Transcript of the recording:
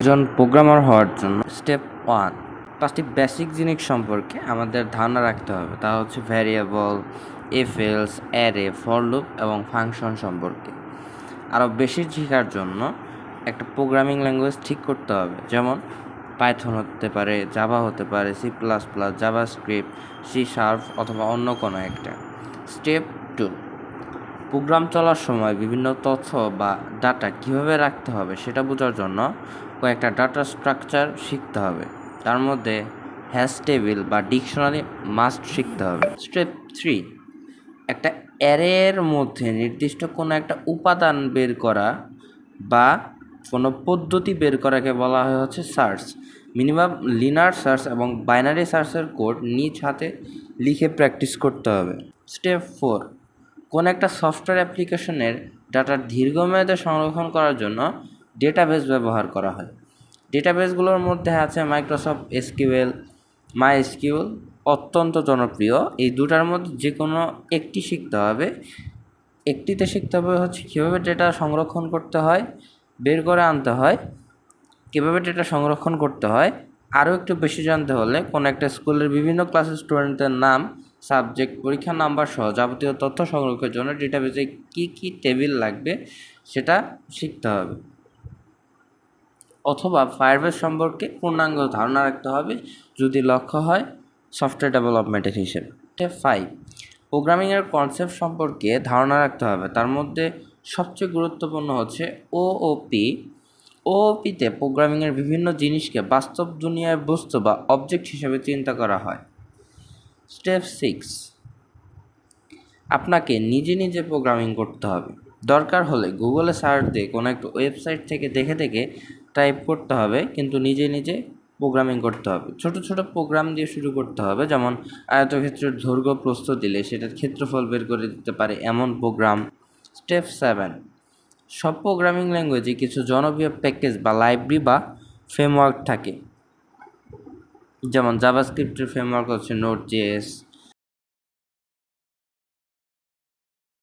একজন প্রোগ্রামার হওয়ার জন্য স্টেপ 1 5টি বেসিক জিনিস সম্পর্কে আমাদের ধারণা রাখতে হবে। তা হচ্ছে variable, if else, array, for loop এবং ফাংশন সম্পর্কে। আরও বেশি শেখার জন্য একটা প্রোগ্রামিং ল্যাঙ্গুয়েজ ঠিক করতে হবে, যেমন পাইথন হতে পারে, জাভা হতে পারে, C++, জাভাস্ক্রিপ্ট, C# অথবা অন্য কোনো একটা। স্টেপ 2 প্রোগ্রাম চলার সময় বিভিন্ন তথ্য বা ডাটা কীভাবে রাখতে হবে সেটা বোঝার জন্য কয়েকটা ডাটা স্ট্রাকচার শিখতে হবে। তার মধ্যে হ্যাশ টেবিল বা ডিকশনারি মাস্ট শিখতে হবে। স্টেপ 3 একটা অ্যারের মধ্যে নির্দিষ্ট কোনো একটা উপাদান বের করা বা কোনো পদ্ধতি বের করাকে বলা হয় হচ্ছে সার্চ। মিনিমাম লিনার সার্চ এবং বাইনারি সার্চের কোড নিজ হাতে লিখে প্র্যাকটিস করতে হবে। স্টেপ 4 কোনো একটা সফটওয়্যার অ্যাপ্লিকেশনের ডাটা দীর্ঘমেয়াদে সংরক্ষণ করার জন্য ডেটাবেস ব্যবহার করা হয়। ডেটাবেসগুলোর মধ্যে আছে মাইক্রোসফট এসকিউএল, মাইএসকিউএল অত্যন্ত জনপ্রিয়। এই দুটার মধ্যে যে কোনো একটি শিখতে হবে। একটিতে শিখতে হবে হচ্ছে কীভাবে ডেটা সংরক্ষণ করতে হয়, বের করে আনতে হয়, কীভাবে ডেটা সংরক্ষণ করতে হয়। আরও একটু বেশি জানতে হলে কোনো একটা স্কুলের বিভিন্ন ক্লাসের স্টুডেন্টদের নাম, সাবজেক্ট, পরীক্ষার নাম্বার সহ যাবতীয় তথ্য সংরক্ষণের জন্য ডেটাবেসে কী কী টেবিল লাগবে সেটা শিখতে হবে। অথবা ফায়ারবেস সম্পর্কে পূর্ণাঙ্গ ধারণা রাখতে হবে যদি লক্ষ্য হয় সফটওয়্যার ডেভেলপমেন্টের হিসেবে। স্টেপ 5 প্রোগ্রামিংয়ের কনসেপ্ট সম্পর্কে ধারণা রাখতে হবে। তার মধ্যে সবচেয়ে গুরুত্বপূর্ণ হচ্ছে ওওপি। ওওপিতে প্রোগ্রামিংয়ের বিভিন্ন জিনিসকে বাস্তব দুনিয়ায় বস্তু বা অবজেক্ট হিসেবে চিন্তা করা হয়। স্টেপ 6 আপনাকে নিজে নিজে প্রোগ্রামিং করতে হবে। দরকার হলে গুগলে সার্চ দিয়ে কোনো একটা ওয়েবসাইট থেকে দেখে দেখে টাইপ করতে হবে, কিন্তু নিজে নিজে প্রোগ্রামিং করতে হবে। ছোট ছোট প্রোগ্রাম দিয়ে শুরু করতে হবে, যেমন আয়তক্ষেত্রের দৈর্ঘ্য প্রস্থ দিলে সেটার ক্ষেত্রফল বের করে দিতে পারে এমন প্রোগ্রাম। স্টেপ 7 সব প্রোগ্রামিং ল্যাঙ্গুয়েজে কিছু জনপ্রিয় প্যাকেজ বা লাইব্রেরি বা ফ্রেমওয়ার্ক থাকে, যেমন জাভাস্ক্রিপ্টের ফ্রেমওয়ার্ক হচ্ছে নোড.js,